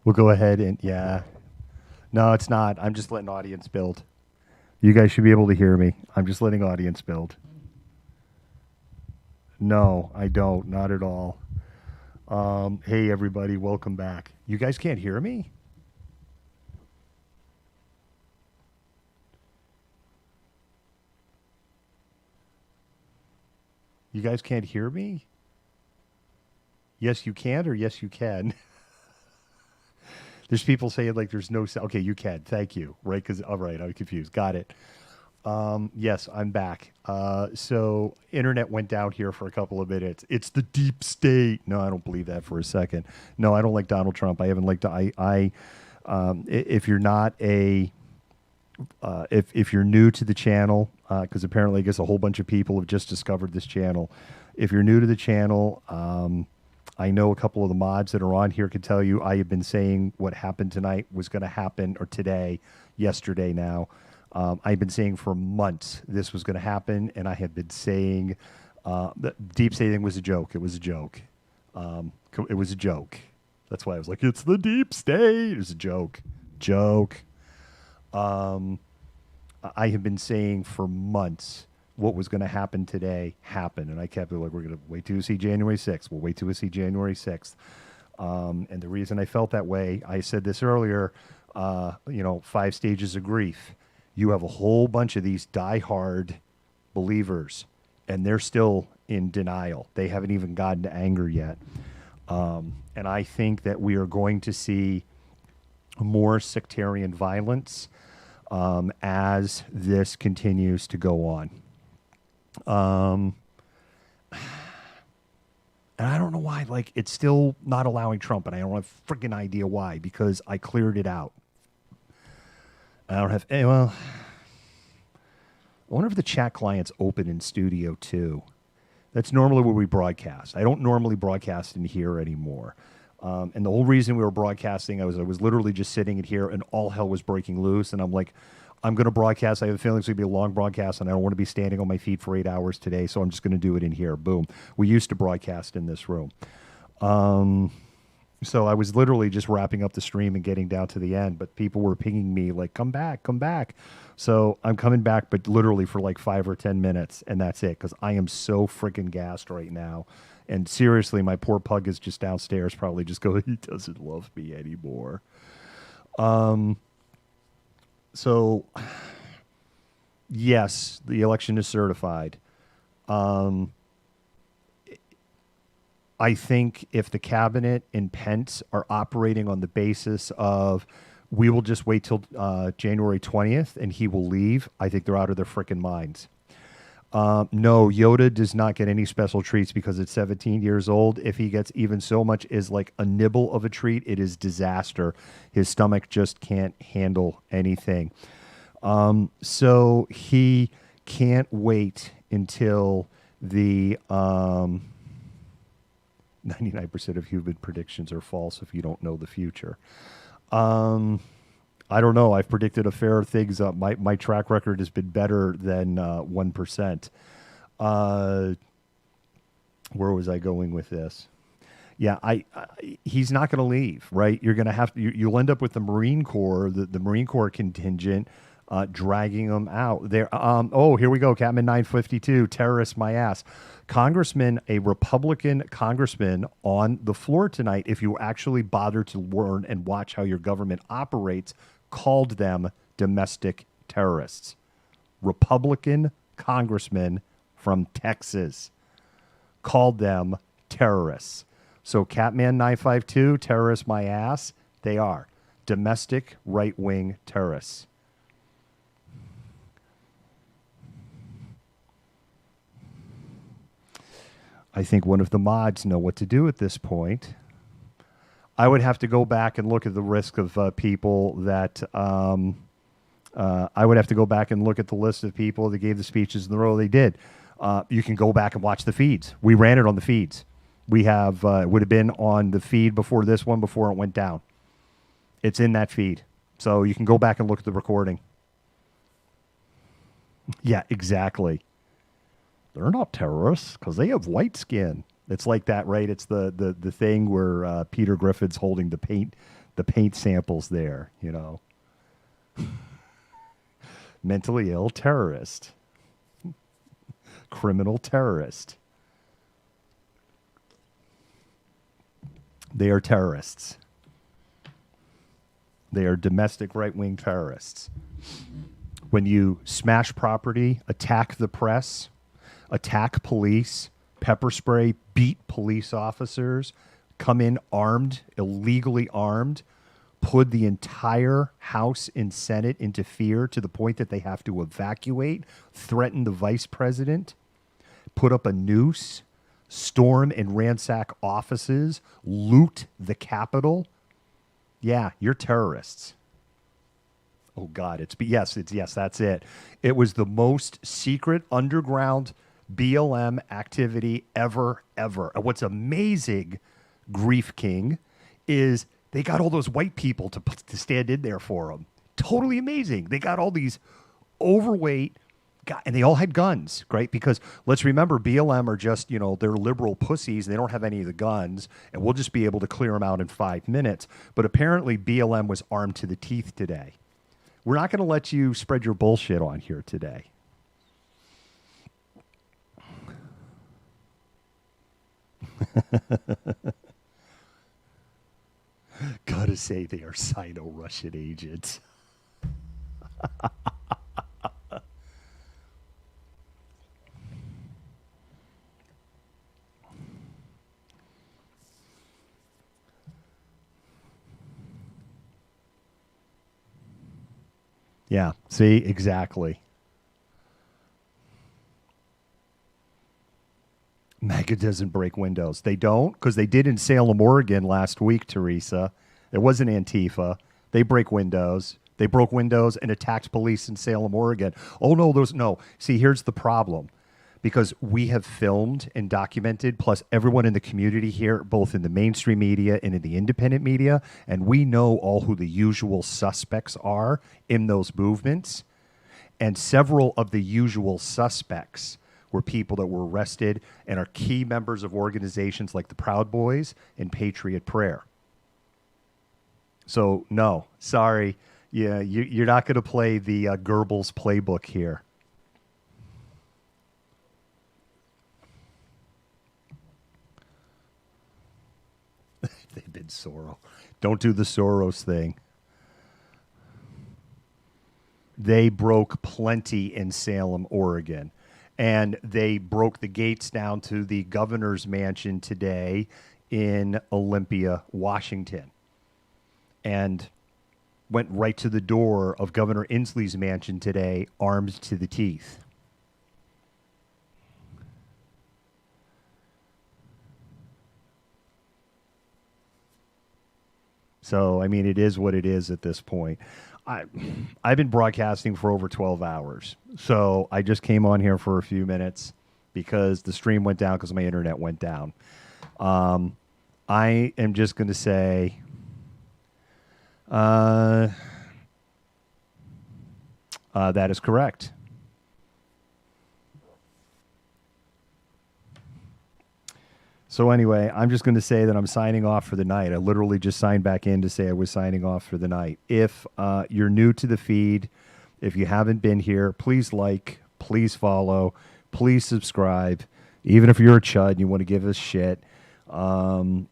We'll go ahead and, yeah. No, it's not. I'm just letting audience build. You guys should be able to hear me. I'm just letting audience build. No, I don't. Not at all. Hey, everybody. Welcome back. You guys can't hear me? You guys can't hear me? Yes, you can, or yes, you can. There's people saying like there's no sound. Okay, you can. Thank you. Right? Because all right, I'm confused. Got it. Yes, I'm back. So internet went down here for a couple of minutes. It's the deep state. No, I don't believe that for a second. No, I don't like Donald Trump. I haven't liked. If you're not a if you're new to the channel, because apparently I guess a whole bunch of people have just discovered this channel. If you're new to the channel, I know a couple of the mods that are on here can tell you I have been saying what happened tonight was going to happen, or today, yesterday now. I've been saying for months this was going to happen, and I have been saying the deep state thing was a joke. It was a joke. It was a joke. That's why I was like, it's the deep state. It was a joke. Joke. I have been saying for months what was going to happen today happened, and I kept it like, we're going to wait till we see January 6th. We'll wait till we see January 6th. And the reason I felt that way, I said this earlier, 5 stages of grief. You have a whole bunch of these diehard believers, and they're still in denial. They haven't even gotten to anger yet. And I think that we are going to see more sectarian violence as this continues to go on. And I don't know why, like, it's still not allowing Trump, and I don't have a freaking idea why, because I cleared it out. I don't have, well, I wonder if the chat client's open in Studio 2. That's normally where we broadcast. I don't normally broadcast in here anymore. And the whole reason we were broadcasting, I was literally just sitting in here, and all hell was breaking loose. And I'm like, I'm going to broadcast. I have a feeling it's going to be a long broadcast, and I don't want to be standing on my feet for 8 hours today, so I'm just going to do it in here. Boom. We used to broadcast in this room. So I was literally just wrapping up the stream and getting down to the end, but people were pinging me like, come back, come back. So I'm coming back, but literally for like 5 or 10 minutes, and that's it, because I am so freaking gassed right now. And seriously, my poor pug is just downstairs, probably just going, he doesn't love me anymore. So, yes, the election is certified. I think if the cabinet and Pence are operating on the basis of we will just wait till January 20th and he will leave, I think they're out of their freaking minds. No, Yoda does not get any special treats because it's 17 years old. If he gets even so much as like a nibble of a treat, it is disaster. His stomach just can't handle anything. So he can't wait until the 99% of human predictions are false if you don't know the future. I don't know. I've predicted a fair things. My track record has been better than 1%. Where was I going with this? Yeah, he's not going to leave, right? You're going to have to. You'll end up with the Marine Corps, the Marine Corps contingent, dragging them out. There. Oh, here we go. Catman 952. Terrorist my ass. Congressman, a Republican congressman on the floor tonight, if you actually bother to learn and watch how your government operates, called them domestic terrorists. Republican congressman from Texas called them terrorists. So Catman 952, terrorists my ass, they are domestic right-wing terrorists. I think one of the mods know what to do at this point. I would have to go back and look at the risk of people that I would have to go back and look at the list of people that gave the speeches in the row they did. You can go back and watch the feeds. We ran it on the feeds. We have it would have been on the feed before this one, before it went down. It's in that feed. So you can go back and look at the recording. Yeah, exactly. They're not terrorists because they have white skin. It's like that, right? It's the thing where Peter Griffin's holding the The paint sample's there, you know. Mentally ill terrorist. Criminal terrorist. They are terrorists. They are domestic right-wing terrorists. When you smash property, attack the press, attack police, pepper spray, beat police officers, come in armed, illegally armed, put the entire House and Senate into fear to the point that they have to evacuate, threaten the vice president, put up a noose, storm and ransack offices, loot the Capitol. Yeah, you're terrorists. Oh God, yes, that's it. It was the most secret underground BLM activity ever. And what's amazing, Grief King, is they got all those white people to stand in there for them. Totally amazing. They got all these overweight guys, and they all had guns, right? Because let's remember, BLM are just, they're liberal pussies. They don't have any of the guns, and we'll just be able to clear them out in 5 minutes. But apparently BLM was armed to the teeth today. We're not going to let you spread your bullshit on here today. Gotta say they are Sino-Russian agents. Yeah, see, exactly. MAGA doesn't break windows. They don't, because they did in Salem, Oregon last week, Teresa. It wasn't Antifa. They break windows. They broke windows and attacked police in Salem, Oregon. Oh, no. See, here's the problem. Because we have filmed and documented, plus everyone in the community here, both in the mainstream media and in the independent media, and we know all who the usual suspects are in those movements. And several of the usual suspects were people that were arrested and are key members of organizations like the Proud Boys and Patriot Prayer. So, no, sorry. Yeah, you're not going to play the Goebbels playbook here. They've been Soros. Don't do the Soros thing. They broke plenty in Salem, Oregon. And they broke the gates down to the governor's mansion today in Olympia, Washington. And went right to the door of Governor Inslee's mansion today, armed to the teeth. So, I mean, it is what it is at this point. I've been broadcasting for over 12 hours. So I just came on here for a few minutes because the stream went down because my internet went down. I am just going to say, that is correct. So anyway, I'm just going to say that I'm signing off for the night. I literally just signed back in to say I was signing off for the night. If you're new to the feed, if you haven't been here, please like, please follow, please subscribe. Even if you're a chud and you want to give us shit. Again,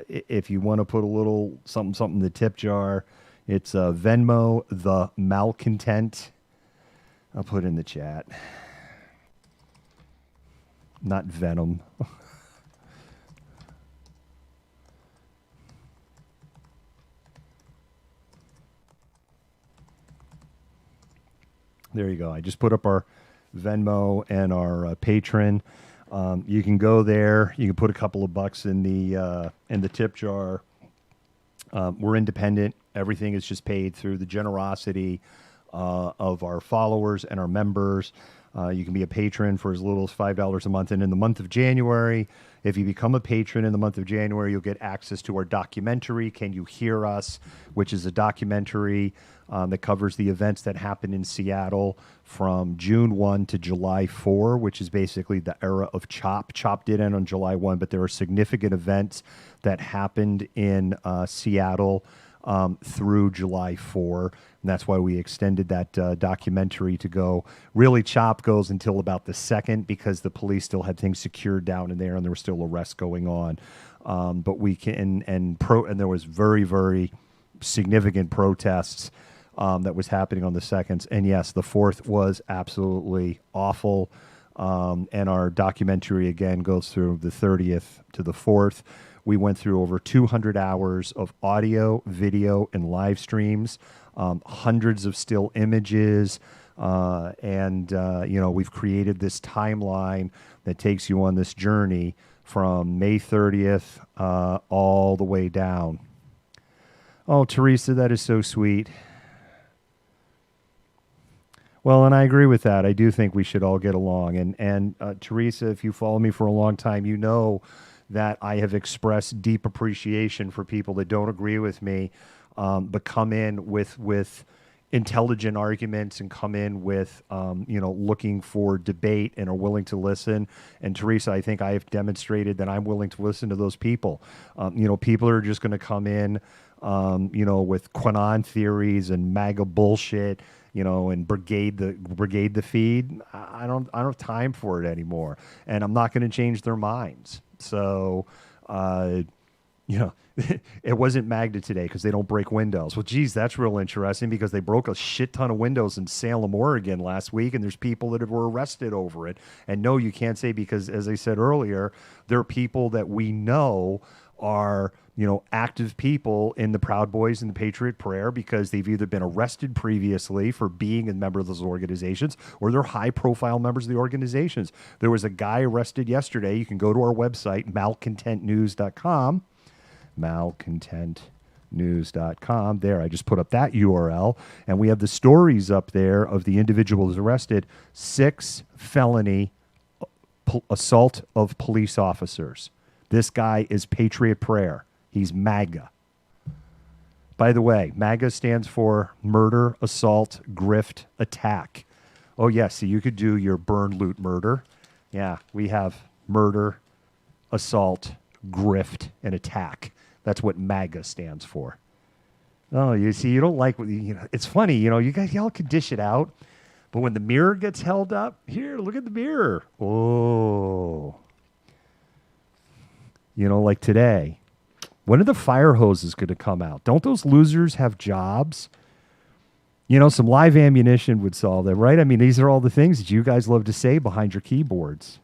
if you want to put a little something in the tip jar, it's Venmo, the Malcontent. I'll put it in the chat. Not Venom. There you go. I just put up our Venmo and our Patreon. You can go there. You can put a couple of bucks in the tip jar. We're independent. Everything is just paid through the generosity of our followers and our members. You can be a patron for as little as $5 a month. And in the month of January, if you become a patron in the month of January, you'll get access to our documentary, Can You Hear Us?, which is a documentary that covers the events that happened in Seattle from June 1 to July 4, which is basically the era of CHOP. CHOP did end on July 1, but there are significant events that happened in Seattle through July 4. And that's why we extended that documentary to go. Really, CHOP goes until about the 2nd because the police still had things secured down in there and there were still arrests going on. But we can, and there was very, very significant protests that was happening on the 2nd. And yes, the 4th was absolutely awful. And our documentary, again, goes through the 30th to the 4th. We went through over 200 hours of audio, video, and live streams, hundreds of still images, and we've created this timeline that takes you on this journey from May 30th all the way down. Oh, Teresa, that is so sweet. Well, and I agree with that. I do think we should all get along. And Teresa, if you follow me for a long time, you know that I have expressed deep appreciation for people that don't agree with me, but come in with intelligent arguments and come in with, looking for debate and are willing to listen. And Teresa, I think I have demonstrated that I'm willing to listen to those people. People are just going to come in, with QAnon theories and MAGA bullshit, and brigade the feed. I don't have time for it anymore, and I'm not going to change their minds. So, it wasn't Magda today because they don't break windows. Well, geez, that's real interesting because they broke a shit ton of windows in Salem, Oregon last week, and there's people that were arrested over it. And no, you can't say because, as I said earlier, there are people that we know are, active people in the Proud Boys and the Patriot Prayer because they've either been arrested previously for being a member of those organizations or they're high-profile members of the organizations. There was a guy arrested yesterday. You can go to our website, malcontentnews.com. Malcontentnews.com. There, I just put up that URL, and we have the stories up there of the individuals arrested. 6 felony assault of police officers. This guy is Patriot Prayer. He's MAGA. By the way, MAGA stands for murder, assault, grift, attack. Oh, yes, so you could do your burn, loot, murder. Yeah, we have murder, assault, grift, and attack. That's what MAGA stands for. Oh, you see, you don't like, it's funny, you guys, y'all can dish it out, but when the mirror gets held up, here, look at the mirror. Oh. Like today, when are the fire hoses going to come out? Don't those losers have jobs? Some live ammunition would solve that, right? I mean, these are all the things that you guys love to say behind your keyboards.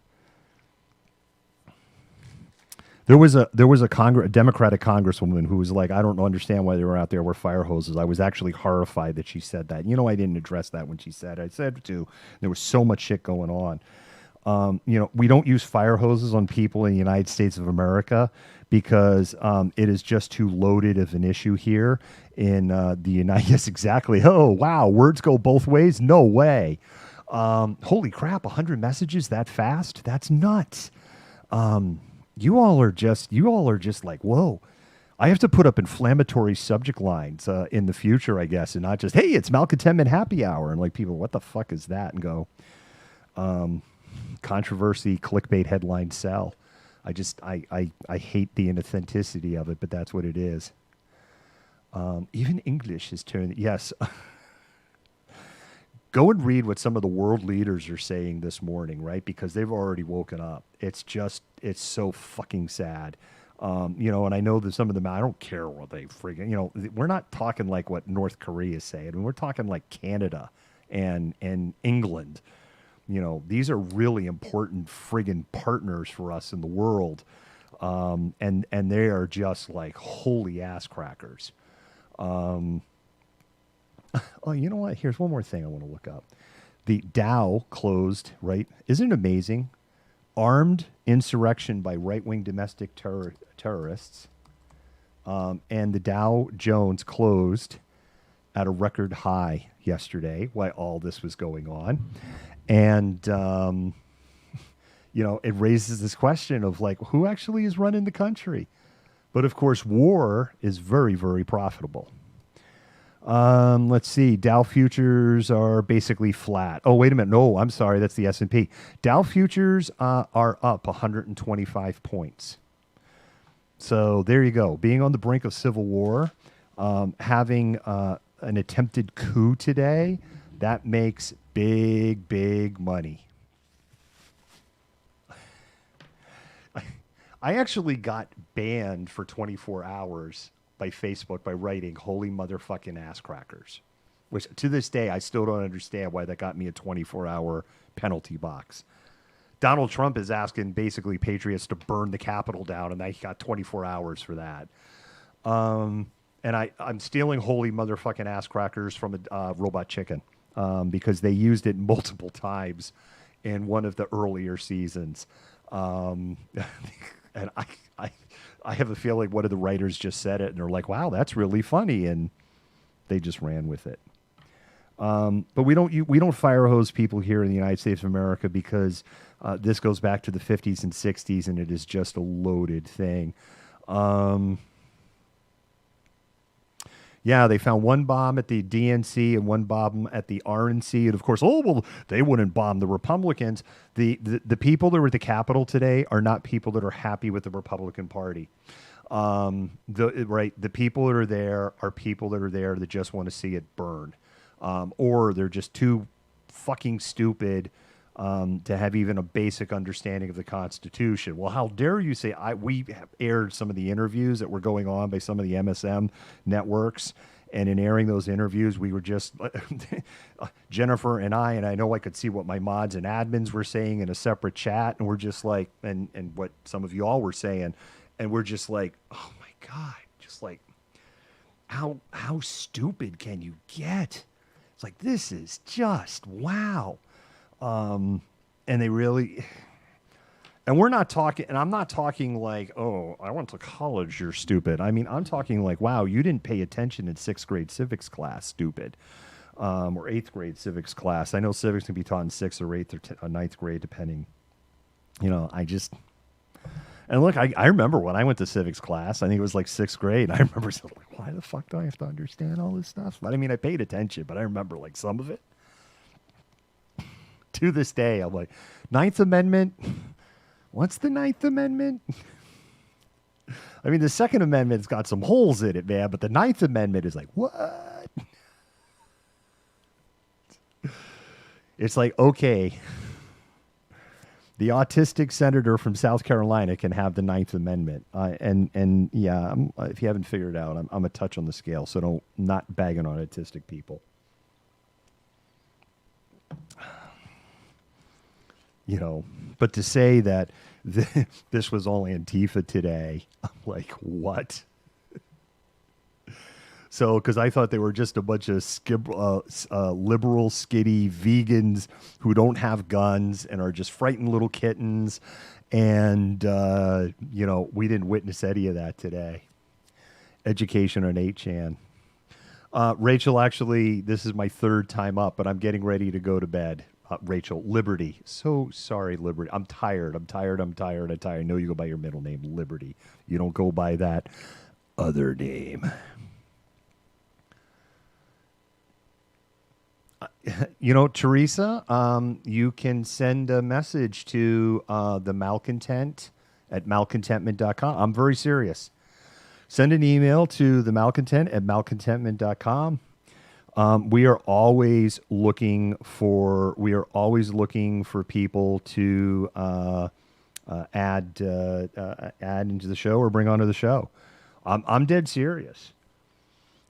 There was a Democratic congresswoman who was like, I don't understand why they were out there with fire hoses. I was actually horrified that she said that. I didn't address that when she said it. I said to. There was so much shit going on. We don't use fire hoses on people in the United States of America because it is just too loaded of an issue here in the United. Yes, exactly. Oh, wow. Words go both ways. No way. Holy crap. 100 messages that fast. That's nuts. You all are just like, whoa. I have to put up inflammatory subject lines in the future, I guess, and not just, hey, it's Malcontent Happy Hour. And like people, what the fuck is that? And go, controversy, clickbait headline sell. I hate the inauthenticity of it, but that's what it is. Even English has turned, yes. Go and read what some of the world leaders are saying this morning, right? Because they've already woken up. It's so fucking sad. And I know that some of them, I don't care what they friggin', we're not talking like what North Korea is saying. I mean, we're talking like Canada and England. These are really important friggin' partners for us in the world. And they are just like holy ass crackers. Oh, you know what? Here's one more thing I want to look up. The Dow closed, right? Isn't it amazing? Armed insurrection by right-wing domestic terrorists. And the Dow Jones closed at a record high yesterday while all this was going on. And, it raises this question of like, who actually is running the country? But of course, war is very, very profitable. Let's see. Dow futures are basically flat. Oh, wait a minute. No, I'm sorry. That's the S&P. Dow futures are up 125 points. So there you go. Being on the brink of civil war, having an attempted coup today, that makes big, big money. I actually got banned for 24 hours by Facebook by writing "holy motherfucking ass crackers," which to this day I still don't understand why that got me a 24-hour penalty box. Donald Trump is asking basically patriots to burn the Capitol down, and I got 24 hours for that. And I'm stealing "holy motherfucking ass crackers" from a Robot Chicken because they used it multiple times in one of the earlier seasons. And I have a feeling one of the writers just said it, and they're like, "Wow, that's really funny," and they just ran with it. But we don't fire hose people here in the United States of America because this goes back to the 50s and 60s, and it is just a loaded thing. Yeah, they found one bomb at the DNC and one bomb at the RNC. And of course, they wouldn't bomb the Republicans. The people that were at the Capitol today are not people that are happy with the Republican Party. The people that are there are people that are there that just want to see it burn. Or they're just too fucking stupid to have even a basic understanding of the Constitution. Well, how dare you say we have aired some of the interviews that were going on by some of the MSM networks, and in airing those interviews, we were just Jennifer and I know I could see what my mods and admins were saying in a separate chat, and we're just like, and what some of you all were saying, and we're just like, oh my God, just like, how stupid can you get? It's like, this is just wow. And they really, and we're not talking, and I'm not talking like, oh, I went to college, you're stupid. I mean, I'm talking like, wow, you didn't pay attention in sixth grade civics class, stupid. Or eighth grade civics class. I know civics can be taught in sixth or eighth or ninth grade, depending. And look, I remember when I went to civics class, I think it was like sixth grade. I remember saying, like, why the fuck do I have to understand all this stuff? But I mean, I paid attention, but I remember like some of it. To this day, I'm like, Ninth Amendment? What's the Ninth Amendment? I mean, the Second Amendment's got some holes in it, man, but the Ninth Amendment is like, what? It's like, okay, the autistic senator from South Carolina can have the Ninth Amendment. And yeah, if you haven't figured it out, I'm a touch on the scale, so not bagging on autistic people. But to say that this was all Antifa today, I'm like, what? So, because I thought they were just a bunch of liberal, skitty vegans who don't have guns and are just frightened little kittens. And, we didn't witness any of that today. Education on 8chan. Rachel, actually, this is my third time up, but I'm getting ready to go to bed. Rachel, Liberty. So sorry, Liberty. I'm tired. I know you go by your middle name, Liberty. You don't go by that other name. Teresa, you can send a message to the Malcontent at malcontentment.com. I'm very serious. Send an email to the Malcontent at malcontentment.com. We are always looking for people to add into the show or bring onto the show. I'm dead serious.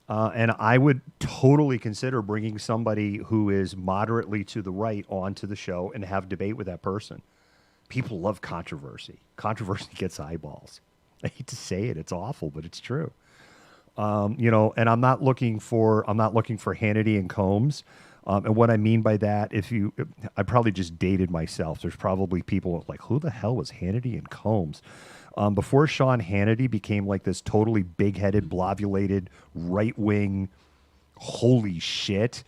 And I would totally consider bringing somebody who is moderately to the right onto the show and have debate with that person. People love controversy. Controversy gets eyeballs. I hate to say it. It's awful, but it's true. And I'm not looking for Hannity and Combs. And what I mean by that, I probably just dated myself. There's probably people like, who the hell was Hannity and Combs? Before Sean Hannity became like this totally big-headed, blobulated, right-wing holy shit.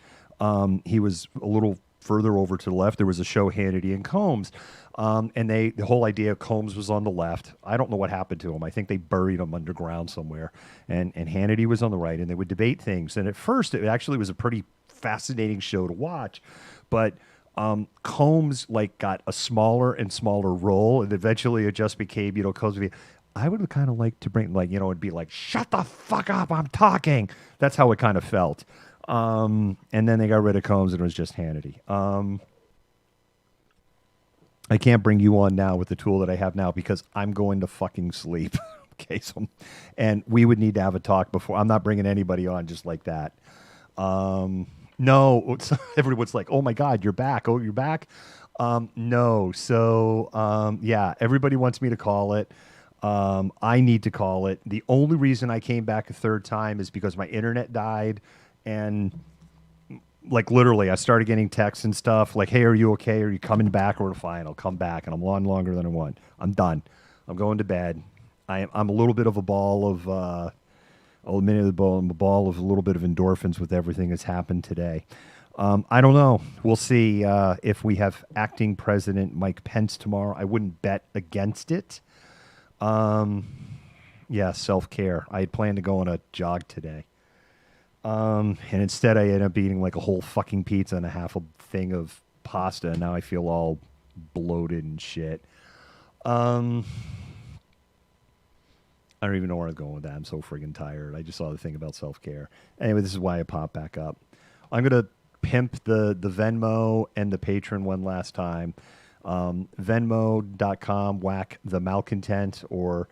He was a little further over to the left. There was a show, Hannity and Combs. And the whole idea of Combs was on the left. I don't know what happened to him. I think they buried him underground somewhere. And Hannity was on the right, and they would debate things. And at first, it actually was a pretty fascinating show to watch. But Combs like got a smaller and smaller role, and eventually it just became, Combs would be, I would have kind of liked to bring, it'd be like, shut the fuck up, I'm talking. That's how it kind of felt. And then they got rid of Combs, and it was just Hannity. I can't bring you on now with the tool that I have now because I'm going to fucking sleep. Okay, and we would need to have a talk before. I'm not bringing anybody on just like that. No, everyone's like, oh my God, you're back. Oh, you're back? No. So, yeah, everybody wants me to call it. I need to call it. The only reason I came back a third time is because my internet died, and like literally I started getting texts and stuff like, hey, are you okay? Are you coming back? Or fine, I'll come back. And I'm on longer than I want. I'm done. I'm going to bed. I'm a little bit of a ball of, I'll admit it, I'm a ball of a little bit of endorphins with everything that's happened today. I don't know. We'll see if we have acting President Mike Pence tomorrow. I wouldn't bet against it. Yeah, self-care. I had planned to go on a jog today. And instead I ended up eating like a whole fucking pizza and a half a thing of pasta, and now I feel all bloated and shit. I don't even know where I'm going with that. I'm so friggin' tired. I just saw the thing about self-care. Anyway, this is why I popped back up. I'm going to pimp the Venmo and the Patreon one last time. Venmo.com, whack the Malcontent, or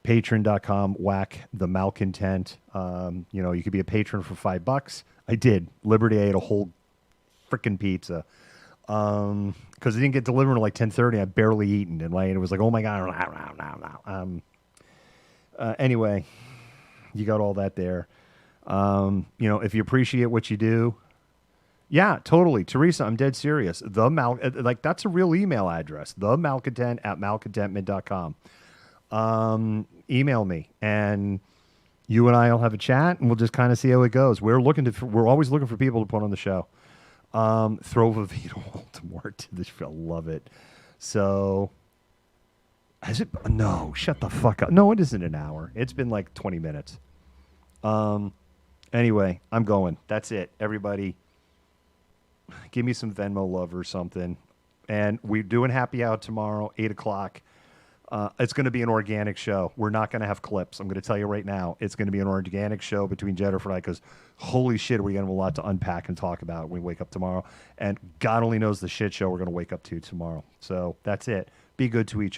Patreon.com, whack the Malcontent. You could be a patron for $5. I did. Liberty, I ate a whole freaking pizza. Because it didn't get delivered until like 10:30. I barely eaten. And it was like, oh my God. Anyway, you got all that there. If you appreciate what you do, yeah, totally. Teresa, I'm dead serious. That's a real email address. themalcontent@malcontentment.com. Email me, and you and I will have a chat, and we'll just kind of see how it goes. We're always looking for people to put on the show. Throw Vivito Baltimore to the show. Love it. So, has it? No, shut the fuck up. No, it isn't an hour. It's been like 20 minutes. Anyway, I'm going. That's it. Everybody, give me some Venmo love or something. And we're doing happy hour tomorrow, 8 o'clock. It's going to be an organic show. We're not going to have clips. I'm going to tell you right now. It's going to be an organic show between Jennifer and I, because holy shit, we're going to have a lot to unpack and talk about when we wake up tomorrow. And God only knows the shit show we're going to wake up to tomorrow. So that's it. Be good to each other.